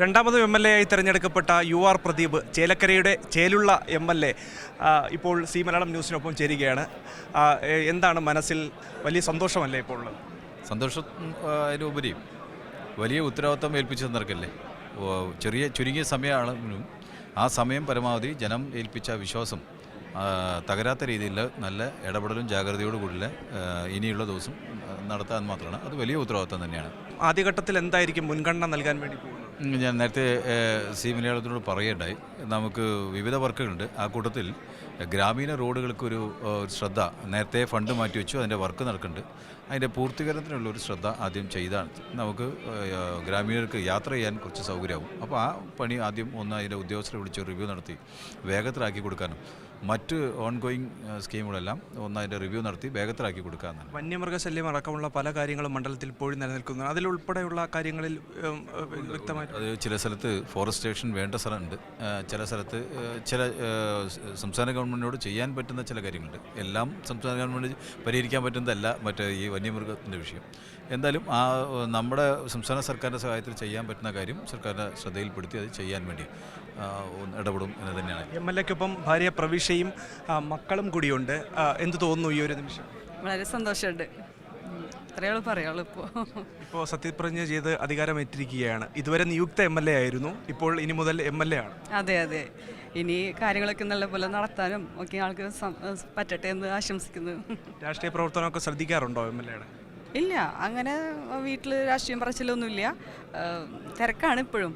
രണ്ടാമതും MLA ആയി തിരഞ്ഞെടുക്കപ്പെട്ട UR പ്രദീപ് ചേലക്കരയുടെ ചേലുള്ള MLA ഇപ്പോൾ സി മലയാളം ന്യൂസിനൊപ്പം ചേരുകയാണ്. എന്താണ് മനസ്സിൽ വലിയ സന്തോഷമല്ലേ ഇപ്പോൾ ഉള്ളത്? സന്തോഷത്തിനുപരി വലിയ ഉത്തരവാദിത്വം ഏൽപ്പിച്ചു തന്നിരിക്കല്ലേ. ചുരുങ്ങിയ സമയമാണെങ്കിലും ആ സമയം പരമാവധി ജനം ഏൽപ്പിച്ച വിശ്വാസം തകരാത്ത രീതിയിൽ നല്ല ഇടപെടലും ജാഗ്രതയോടുകൂടിയുള്ള ഇനിയുള്ള ദിവസം നടത്താൻ മാത്രമാണ്. അത് വലിയ ഉത്തരവാദിത്വം തന്നെയാണ്. ആദ്യഘട്ടത്തിൽ എന്തായിരിക്കും മുൻഗണന നൽകാൻ വേണ്ടി പോകുന്നത്? ഞാൻ നേരത്തെ സി മലയാളത്തിനോട് പറയുകയുണ്ടായി. നമുക്ക് വിവിധ വർക്കുകളുണ്ട്. ആ കൂട്ടത്തിൽ ഗ്രാമീണ റോഡുകൾക്കൊരു ശ്രദ്ധ നേരത്തെ ഫണ്ട് മാറ്റിവെച്ചു. അതിൻ്റെ വർക്ക് നടക്കുന്നുണ്ട്. അതിൻ്റെ പൂർത്തീകരണത്തിനുള്ളൊരു ശ്രദ്ധ ആദ്യം ചെയ്താണ് നമുക്ക് ഗ്രാമീണർക്ക് യാത്ര ചെയ്യാൻ കുറച്ച് സൗകര്യമാകും. അപ്പോൾ ആ പണി ആദ്യം അതിൻ്റെ ഉദ്യോഗസ്ഥരെ വിളിച്ച് റിവ്യൂ നടത്തി വേഗത്തിലാക്കി കൊടുക്കാനും മറ്റ് ഓൺഗോയിങ് സ്കീമുകളെല്ലാം അതിൻ്റെ റിവ്യൂ നടത്തി വേഗത്തിലാക്കി കൊടുക്കാമെന്നാണ്. വന്യമൃഗശല്യം അടക്കമുള്ള പല കാര്യങ്ങളും മണ്ഡലത്തിൽ ഇപ്പോഴും നിലനിൽക്കുന്നു. അതിലുൾപ്പെടെയുള്ള കാര്യങ്ങളിൽ വ്യക്തമായിട്ട് അത് ചില സ്ഥലത്ത് ഫോറസ്റ്റേഷൻ വേണ്ട സ്ഥലമുണ്ട്. ചില സ്ഥലത്ത് ചില സംസ്ഥാന ഗവൺമെൻറ്റിനോട് ചെയ്യാൻ പറ്റുന്ന ചില കാര്യങ്ങളുണ്ട്. എല്ലാം സംസ്ഥാന ഗവൺമെൻറ് പരിഹരിക്കാൻ പറ്റുന്നതല്ല മറ്റേ ഈ വന്യമൃഗത്തിൻ്റെ വിഷയം. എന്തായാലും നമ്മുടെ സംസ്ഥാന സർക്കാരിൻ്റെ സഹായത്തിൽ ചെയ്യാൻ പറ്റുന്ന കാര്യം സർക്കാരിൻ്റെ ശ്രദ്ധയിൽപ്പെടുത്തി അത് ചെയ്യാൻ വേണ്ടി ഇടപെടും എന്ന് തന്നെയാണ്. MLAക്കൊപ്പം ഭാര്യ പ്രവിഷയും മക്കളും കൂടിയുണ്ട്. എന്ത് തോന്നുന്നു ഈ ഒരു നിമിഷം? വളരെ സന്തോഷമുണ്ട്. ഇത്രയോളം പറയുള്ളൂ. ഇപ്പോൾ സത്യപ്രതിജ്ഞ ചെയ്ത് അധികാരമേറ്റിരിക്കുകയാണ്. ഇതുവരെ നിയുക്ത MLA ആയിരുന്നു, ഇപ്പോൾ ഇനി മുതൽ MLA ആണ്. അതെ അതെ, ഇനി കാര്യങ്ങളൊക്കെ നല്ലപോലെ നടത്താനും ഒക്കെ ആൾക്ക് പറ്റട്ടെ എന്ന് ആശംസിക്കുന്നു. രാഷ്ട്രീയ പ്രവർത്തനമൊക്കെ ശ്രദ്ധിക്കാറുണ്ടോ MLAയുടെ? ഇല്ല, അങ്ങനെ വീട്ടിൽ രാഷ്ട്രീയം പറച്ചിലൊന്നുമില്ല. തിരക്കാണ് ഇപ്പോഴും.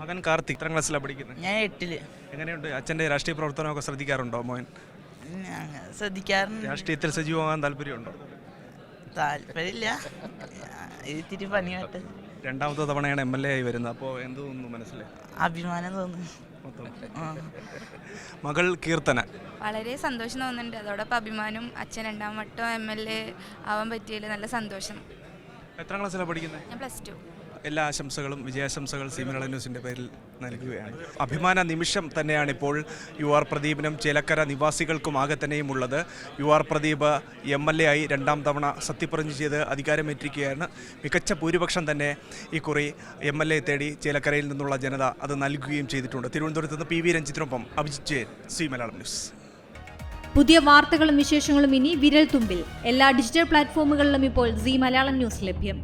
മകൻ കാർത്തിക് എത്രാം ക്ലാസ്സിലാണ് പഠിക്കുന്നത്? ഞാൻ 8ൽ. എങ്ങനെയുണ്ട് അച്ഛൻ്റെ രാഷ്ട്രീയ പ്രവർത്തനമൊക്കെ ശ്രദ്ധിക്കാറുണ്ടോ മോൻ? ശ്രദ്ധിക്കാറുണ്ട്. രാഷ്ട്രീയത്തിൽ സജീവമാകാൻ താല്പര്യമുണ്ടോ? താല്പര്യമില്ല, ഇത്തിരി പണിയായിട്ട്. രണ്ടാമത്തെ തവണയാണ് MLA ആയി വരുന്നത്. അപ്പോൾ എന്ത് തോന്നുന്നു മനസ്സിൽ? അഭിമാനം തോന്നുന്നു. മകൾ കീർത്തന വളരെ സന്തോഷം തോന്നുന്നുണ്ട്. അതോടൊപ്പം അഭിമാനം. അച്ഛൻ 2ാം വട്ടം MLA ആവാൻ പറ്റിയതിൽ നല്ല സന്തോഷം. എത്രാം ക്ലാസ്സിലാണ് പഠിക്കുന്നത്? ഞാൻ +2. എല്ലാ ആശംസകളും വിജയാശംസകൾ സി മലയാളം ന്യൂസിൻ്റെ പേരിൽ നൽകുകയാണ്. അഭിമാന നിമിഷം തന്നെയാണിപ്പോൾ UR പ്രദീപിനും ചേലക്കര നിവാസികൾക്കുമാകെ തന്നെയും ഉള്ളത്. UR പ്രദീപ് MLA ആയി 2ാം തവണ സത്യപ്രതിജ്ഞ ചെയ്ത് അധികാരമേറ്റിരിക്കുകയാണ്. മികച്ച ഭൂരിപക്ഷം തന്നെ ഇക്കുറി MLA തേടി ചേലക്കരയിൽ നിന്നുള്ള ജനത അത് നൽകുകയും ചെയ്തിട്ടുണ്ട്. തിരുവനന്തപുരത്ത് നിന്ന് PV രഞ്ജിത്തിനൊപ്പം അഭിജിത്ത് ജയൻ, സി മലയാളം ന്യൂസ്. പുതിയ വാർത്തകളും വിശേഷങ്ങളും ഇനി വിരൽ തുമ്പിൽ. എല്ലാ ഡിജിറ്റൽ പ്ലാറ്റ്ഫോമുകളിലും ഇപ്പോൾ സി മലയാളം ന്യൂസ് ലഭ്യം.